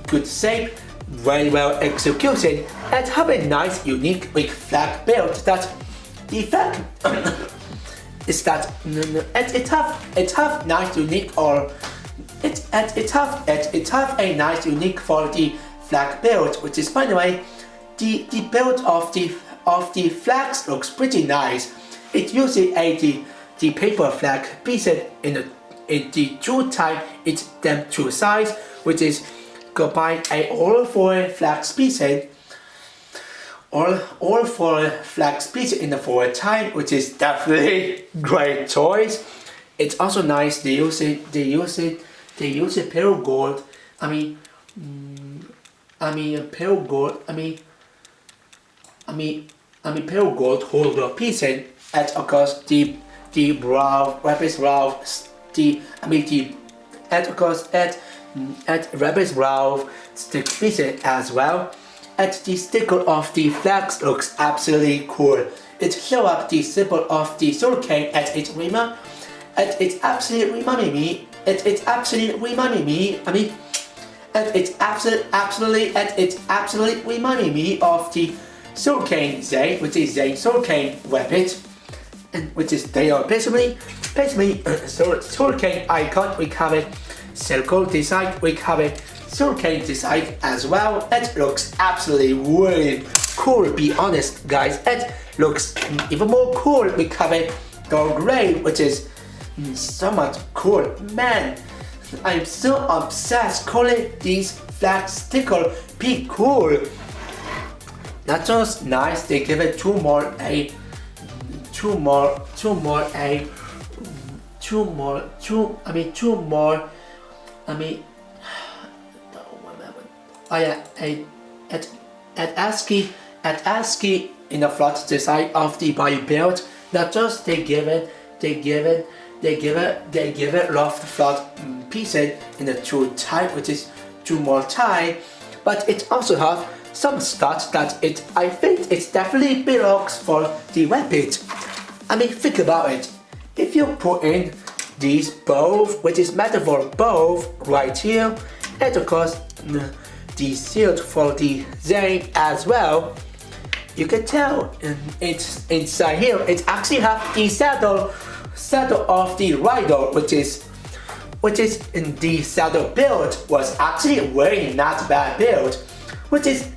good shape, very well executed, and have a nice unique big flag build that the fact is that it have nice unique or it have a nice unique for the flag build, which is, by the way, the build of the flags looks pretty nice. It uses the paper flag pieces in the two type, it's them two sides, which is combine all four flag pieces. All four flag pieces in the four type, which is definitely great choice. It's also nice they use pale gold. Pale gold holder pieces. And of course the rabbit brown, and of course at rabbit brown stick pieces as well. And the sticker of the flags looks absolutely cool. It shows up the symbol of the hurricane at its rimmer, and it absolutely reminded me. And it absolutely reminded me of the hurricane Zane, which is Zane hurricane rabbit. And which is they are basically hurricane icon. We have a circle design, we have a hurricane design as well. It looks absolutely really cool, be honest guys. It looks even more cool. We have a dark gray, which is so much cool. Man, I'm so obsessed calling these flag sticker be cool. Not just nice, they give it two more. At ASCII in the front design of the body build. Not just they give it loft front pieces in the two type, which is two more type, but it also have some stuff that I think it definitely belongs for the rabbit. Think about it. If you put in these both, which is metaphor both right here, and of course the shield for the Zane as well, you can tell it's inside here. It actually have the saddle of the rider, which is in the saddle build was actually a very not bad build, which is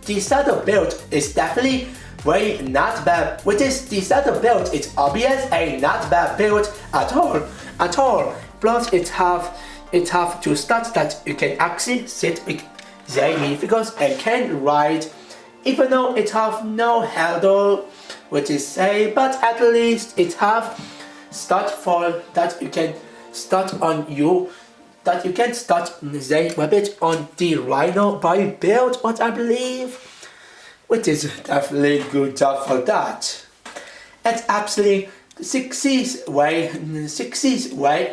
the saddle build is definitely very not bad. Which is the saddle build, it's obvious a not bad build at all. Plus it have two stats that you can actually sit with Zane because it can ride, even though it have no handle, which is say, but at least it have start for that you can start on you. That you can start Zane rabbit on the rhino body build, what I believe, which is definitely good job for that. And absolutely 60's way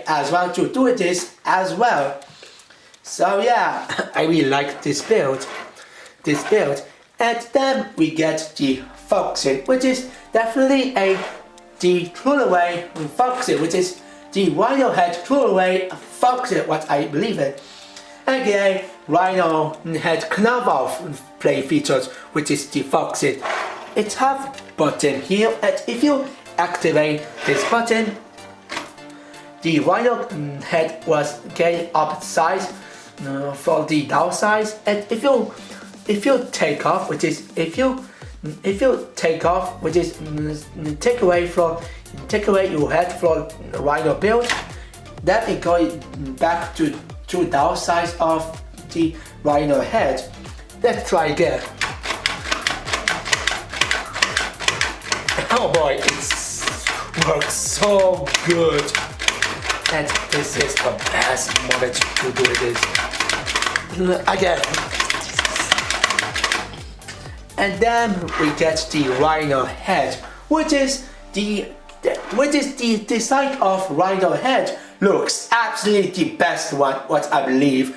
as well to do this as well. So yeah, I really like this build. And then we get the foxing, which is definitely the throwaway foxing, which is the rhino head throwaway foxing, what I believe it. Again, rhino head knob off play features, which is the foxing. It have button here, and if you activate this button, the rhino head was getting up size for the down size. And if you take off, which is if you take off, which is take away your head from rhino build, then it goes back to down size of the rhino head. Let's try again. Oh boy, it works so good. And this is the best moment to do this. Again. And then we get the rhino head, which is the design of rhino head looks absolutely the best one. What I believe,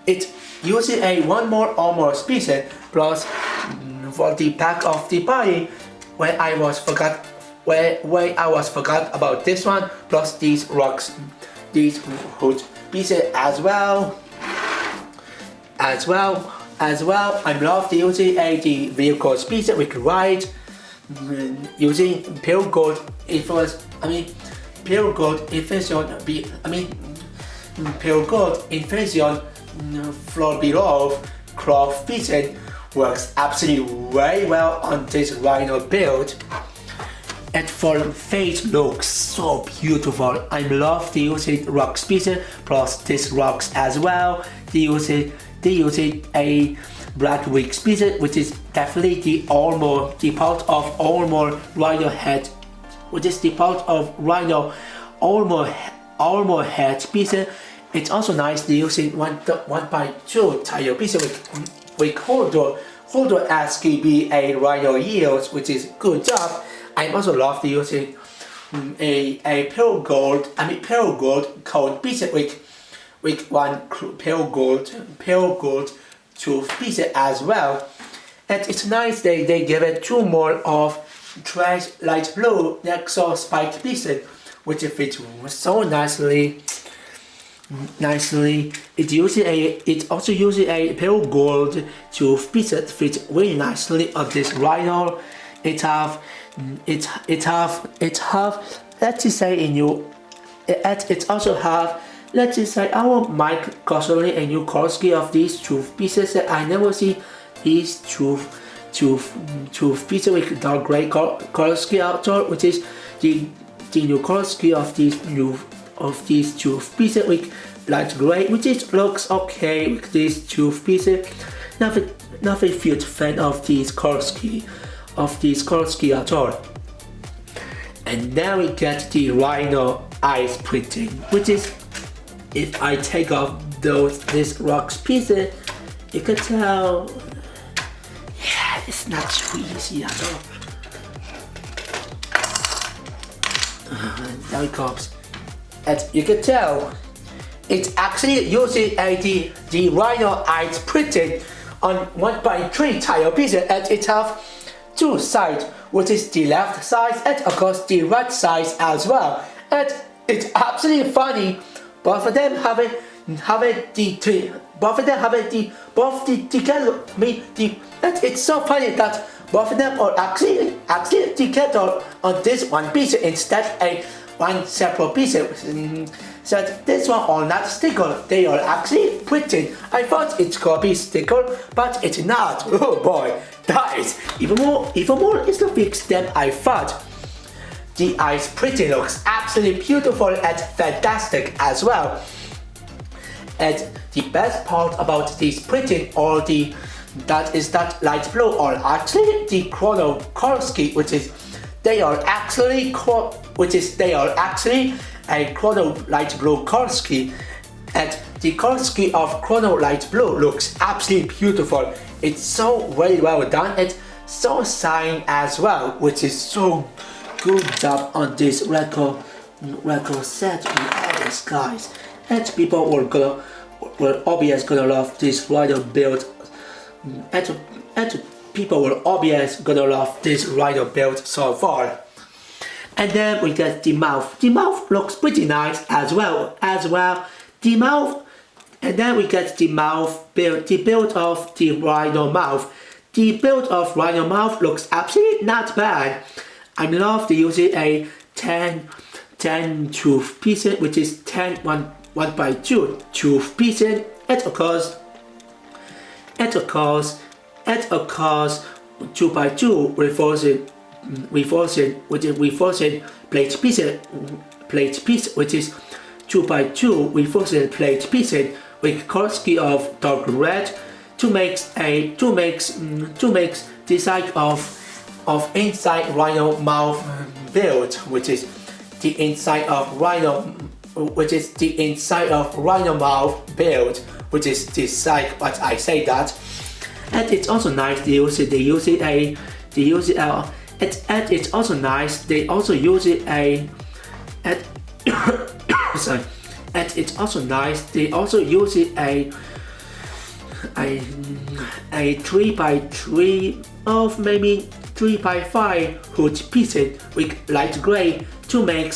it uses a one more armor species plus for the back of the body. When I was forgot about this one, plus these rocks, these hood pieces as well. I love the using the vehicle species we could ride using pure gold influence. Pure gold inflation floor below cloth pieces works absolutely very well on this rhino build. And for face looks so beautiful. I love the using rock species plus these rocks as well. They use a black wig species, which is definitely the part of armor rhino head, which is the part of rhino armor head species. It's also nice using 1x2 tire pieces with holder SKB a rhino ears, which is good job. I also love using a pure gold cold piece with one pure gold tooth piece as well. And it's nice they give it two more of trash light blue Nexo spike pieces, which fits so nicely. It also uses a pure gold tooth piece that fits very nicely on this rhino. It have let's say it also have, let's say, our Mike constantly a new color scheme of these tooth pieces that I never see these tooth pieces with dark gray color scheme outdoor, which is the new color scheme of these tooth pieces with light gray, which is looks okay with these tooth pieces. Nothing huge fan of these color scheme at all. And then we get the rhino eyes printing, which is, if I take off this rocks pieces, you can tell, yeah, it's not too easy at all. There it comes. And you can tell it's actually using the rhino eyes printed on 1x3 tile pieces, and it have two sides, which is the left side and of course the right side as well. And it's absolutely funny, both of them having together. And it's so funny that both of them are actually together on this one piece instead of one separate piece. So this one are not sticker, they are actually printed. I thought it's gonna be sticker, but it's not. Oh boy, that is even more is the fix than I thought. The eyes printing looks absolutely beautiful and fantastic as well. And the best part about this printing that light blue are actually the chrono color scheme, which is they are actually a chrono light blue color scheme. And the color scheme of chrono light blue looks absolutely beautiful. It's so very well done. It's so shiny as well, which is so good job on this record set with all these guys. And people will obviously gonna love this rhino build. And people will obviously gonna love this rhino build so far. And then we get the mouth. The mouth looks pretty nice as well. The mouth, and then we get the mouth build. The build of the rhino mouth. The build of rhino mouth looks absolutely not bad. I love to use a 10 tooth pieces, which is 1x2 tooth pieces. And of course 2x2 reinforcing plate piece, which is 2x2 reinforcing plate pieces with color scheme of dark red to make design of inside rhino mouth build, which is the inside of rhino mouth build, which is this side. But I say that. And it's also nice they use and it's also nice they also use it and sorry, and it's also nice they also use it a 3x3 of maybe 3x5 hood pieces with light gray to make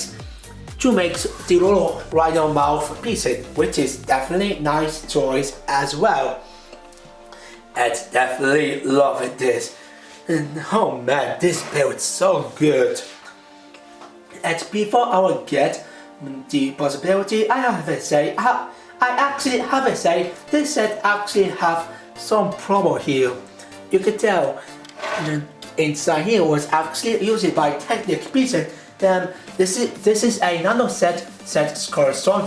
the little rhino mouth pieces, which is definitely nice choice as well. I definitely love this. And oh man, this build is so good. And before I will get the possibility, I have to say, I actually have to say, this set actually have some promo here. You can tell inside here was actually used by Technic pieces. Then this is a nano set called Storm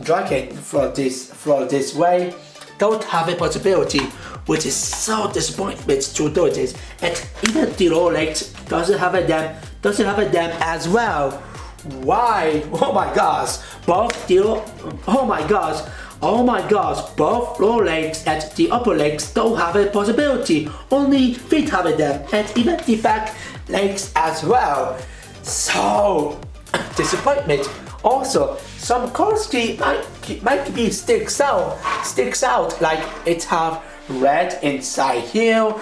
Dragon for this way. Don't have a possibility, which is so disappointment to do this. And even the Rolex doesn't have a dam as well. Why? Oh my gosh! Both lower legs and the upper legs don't have a possibility. Only feet have a dam, and even the back legs as well. So disappointment. Also, some Korski might be sticks out like it have red inside here,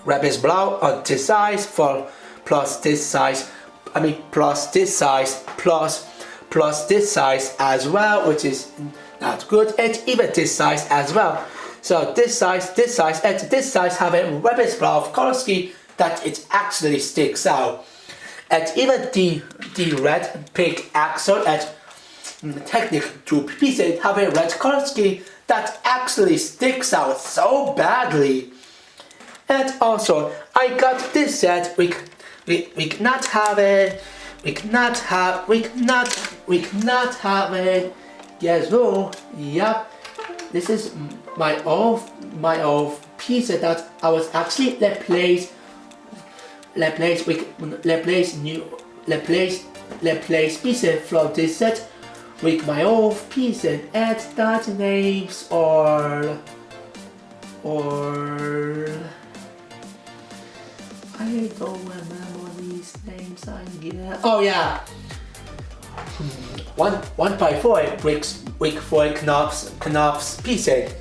rabbit's brown on this size plus this size as well, which is not good, and even this size as well. So this size, and this size have a rabbit's brown Korski that it actually sticks out. And even the red pink axle at Technic 2 pieces have a red Korski that actually sticks out so badly. And also, I got this set. We cannot have a Guess who? Yep. This is my old piece that I was actually replace pieces from this set with my old pieces, and that names or I don't remember these names. Oh yeah, 1x4 bricks with 4 knobs piece here,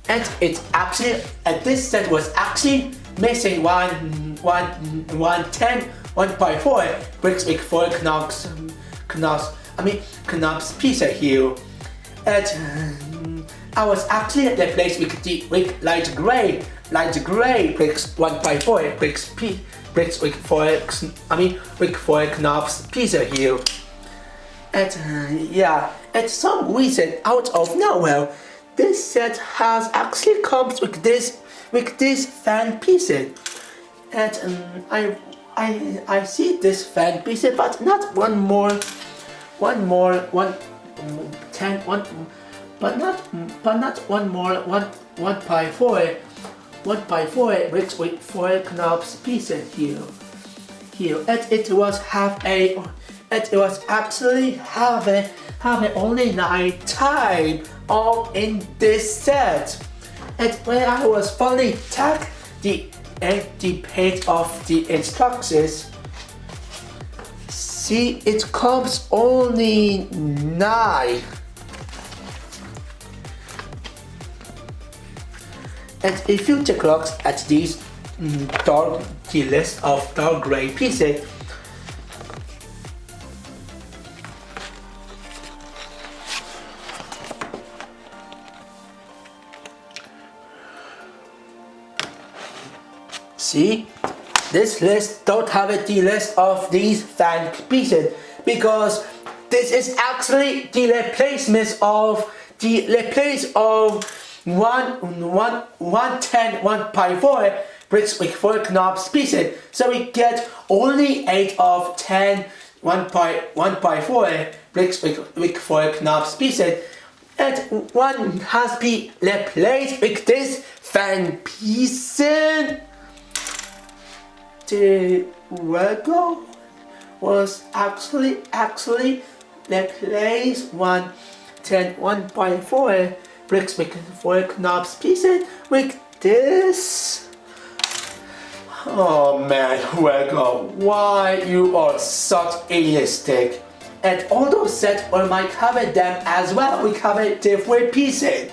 and it's actually, and this set was actually missing 1x4 bricks with 4 knobs piece here, and I was actually replaced with light gray bricks 1x4 bricks with 4 knobs piece here, and yeah, and some reason out of nowhere, this set has actually comes with this fan piece, and I see this fan piece, but not one more 1x4 bricks with 4 knobs piece here, and it was actually have only 9 time all in this set. And when I was finally check the page of the instructions, see, it comes only 9. And if you take a look at these the list of dark gray pieces, see, this list don't have the list of these fan pieces, because this is actually the replacement of 1x4 bricks with 4 knobs pieces. So we get only 8 of 10 1x4 bricks with 4 knobs pieces, and one has been replaced with this fan piece. The Ninjago was actually replaced 1x4 bricks with 4 knobs pieces with this. Oh man, Hugo, why you are such realistic? And although set or might cover them as well, we cover different pieces.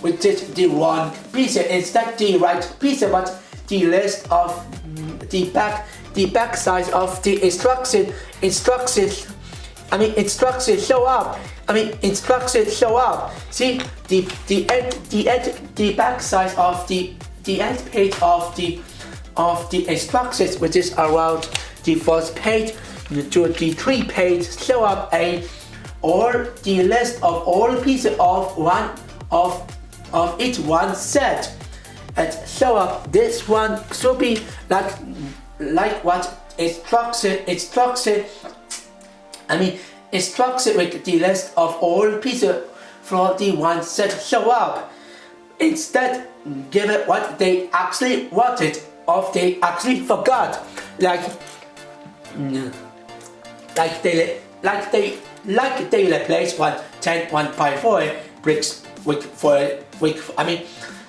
We did the wrong piece instead the right piece, but the list of the back size of the instructions show up. See the back side of the end page of the instructions, which is around the first page to the 3 page, show up or the list of all pieces of each one set, and show up. This one should be like what instruction with the list of all pieces from the one set show up. Instead, give it what they actually wanted or they actually forgot. Like they replaced 110 1x4 bricks with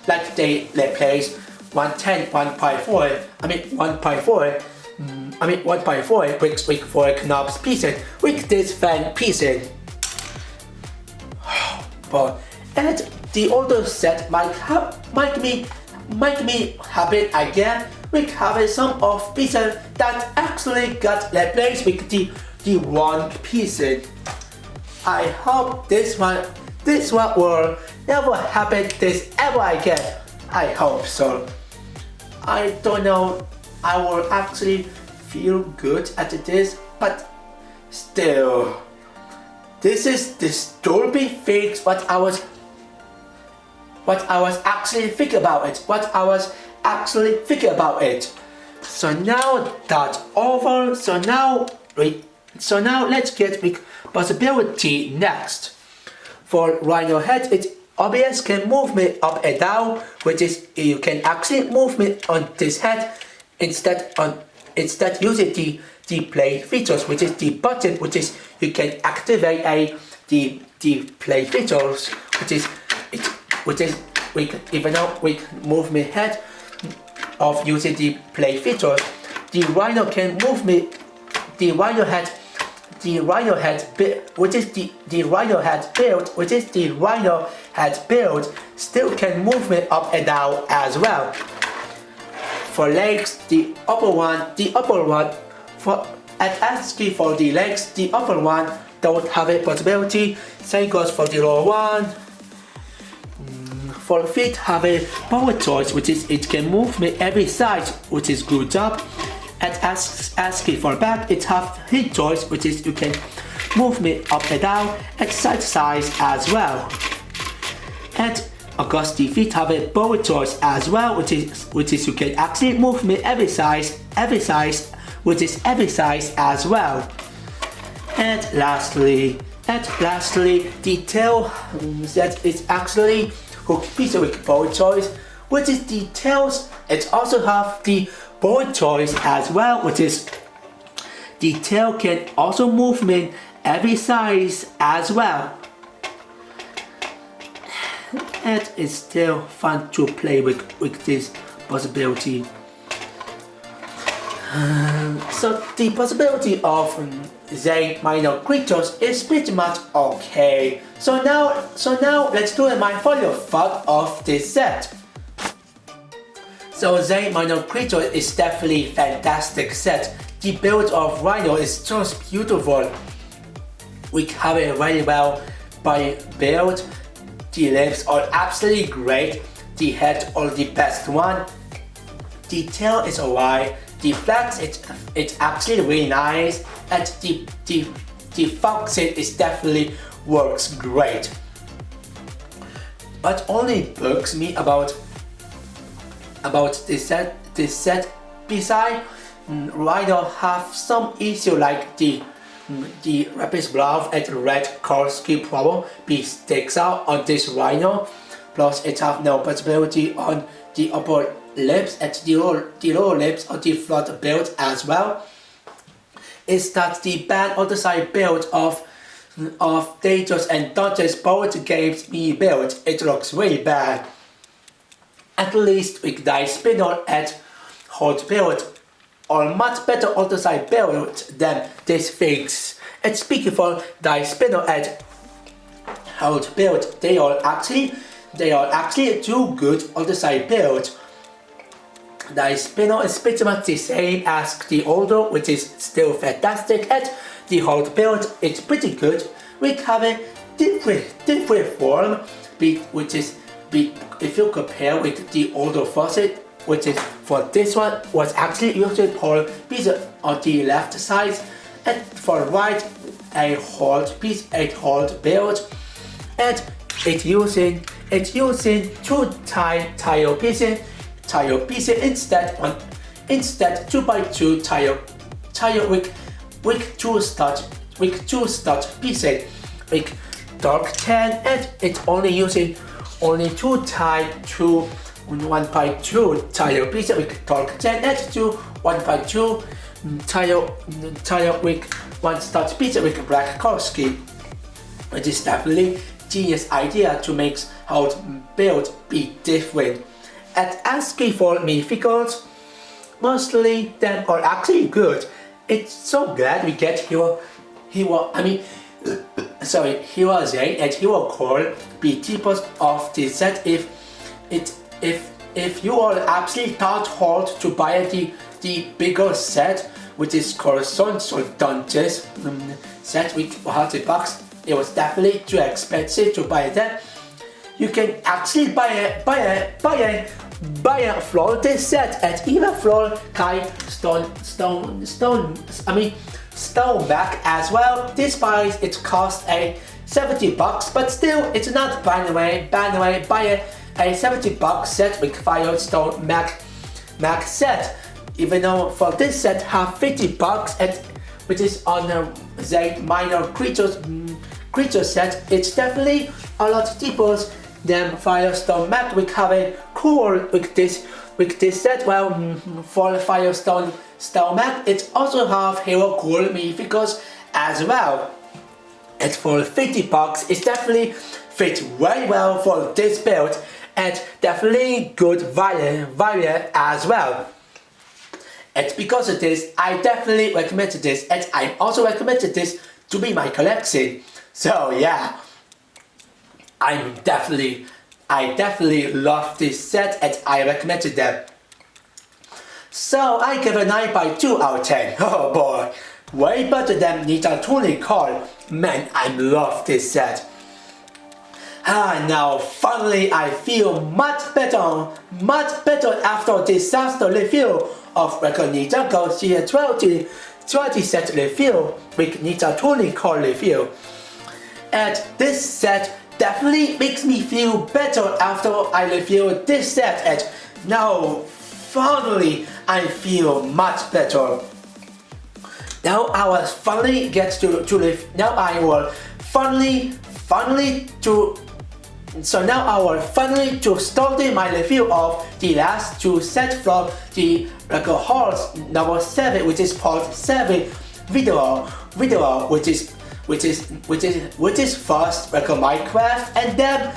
like they replaced 110 1x4 1x4 bricks with 4 knobs pieces with this fan pieces. But and the older set might me happy again with having some of pieces that actually got replaced with the wrong pieces. I hope this one will never happen this ever again. I hope so. I don't know, I will actually feel good at this, but still, this is disturbing things what I was actually thinking about it. So now that's over. So now let's get with possibility next. For Rhino head, it OBS can move me up and down, which is you can actually move me on this head instead using the play features, which is the button, which is you can activate the play features, which is even though we move me head of using the play features, the Rhino can move me the Rhino head build still can move me up and down as well. For legs, the upper one for asking for the legs, the upper one don't have a possibility. Same goes for the lower one. For feet, have a power choice, which is it can move me every side, which is good job. And asking for back, it have hip choice, which is you can move me up and down and side size as well. And of course the feet have a power choice as well, which is you can actually move me every size, which is every size as well. And lastly, the tail that is actually hook piece with power choice, which is the tails. It also have the power choice as well, which is the tail can also move me every size as well. And it's still fun to play with this possibility. So the possibility of Zane Mino creatures is pretty much okay. So now let's do my final thought of this set. So Zane Mino creature is definitely fantastic set. The build of Rhino is just beautiful. We have it very well by build. The limbs are absolutely great. The head are the best one. The tail is alright. The flags it's actually really nice, and the function is definitely works great. What only bugs me about this set beside Rhino have some issue like the rapid blood and red color scheme problem be sticks out on this Rhino. Plus it have no possibility on the upper lips and the lower lips of the front build as well. Is that the bad other side build of of Dangers and Dodges board games we built, it looks really bad. At least with die spinner and hold build are much better outside build than this fix. It's beautiful die spinner and hold build. They are actually too good outside build. The spinner is pretty much the same as the older, which is still fantastic, and the hold build is pretty good. We have a different form, which is if you compare with the older faucet, which is for this one was actually using hold piece on the left side, and for right a hold piece, a hold build, and it's using two tile pieces instead 2x2 tile with two stud pieces with dark tan, and it's only using two 1x2 tile pieces with dark tan and two 1x2 tile with one stud piece with black color scheme. It is definitely genius idea to make how build be different. And asking for minifigures, mostly them are actually good. It's so glad we get Hero Zane and Hero Core be types of the set. If you are absolutely not hard to buy the bigger set, which is called Sun Dungeons set with $100, it was definitely too expensive to buy that. You can actually buy a floating set at even floor Kai Stone back as well. This price it costs a $70, but still it's not by the way buy a $70 set with Firestone Mac set. Even though for this set have $50 and which is on the Zane minor creature set, it's definitely a lot cheaper than Firestone Mac. We have a cool with this set. Well, for Firestone Mac, it also have Hero Cool minifigures as well. And for $50, it definitely fits very well for this build and definitely good value as well. And because of this, I definitely recommend this, and I also recommended this to be my collection. So yeah, I definitely love this set and I recommended them. So I give a 9/2 out of 10. Oh boy, way better than Ninjago card. Man, I love this set. Now finally I feel much better after disaster review of Ninjago CA20 set review with Ninjago card review. And this set definitely makes me feel better after I review this set, and now finally I feel much better. Now I will finally get to live. Now I will finally to start my review of the last two sets from the Horse number 7, which is part 7 video, which is first Minecraft and then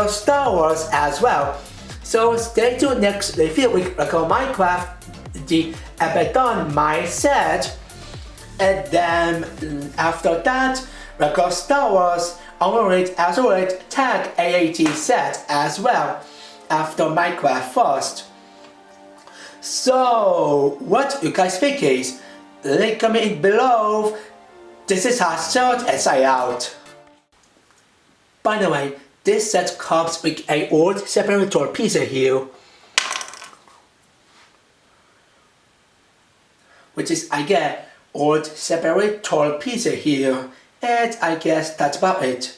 Star Wars as well. So stay tuned next review with Minecraft, the Abaddon My set, and then after that Star Wars Azurite Tag AAT set as well after Minecraft first. So what you guys think is? Link comment below. This is how short and sign out. By the way, this set comes with an old separator piece here, which is old separator piece here, and I guess that's about it.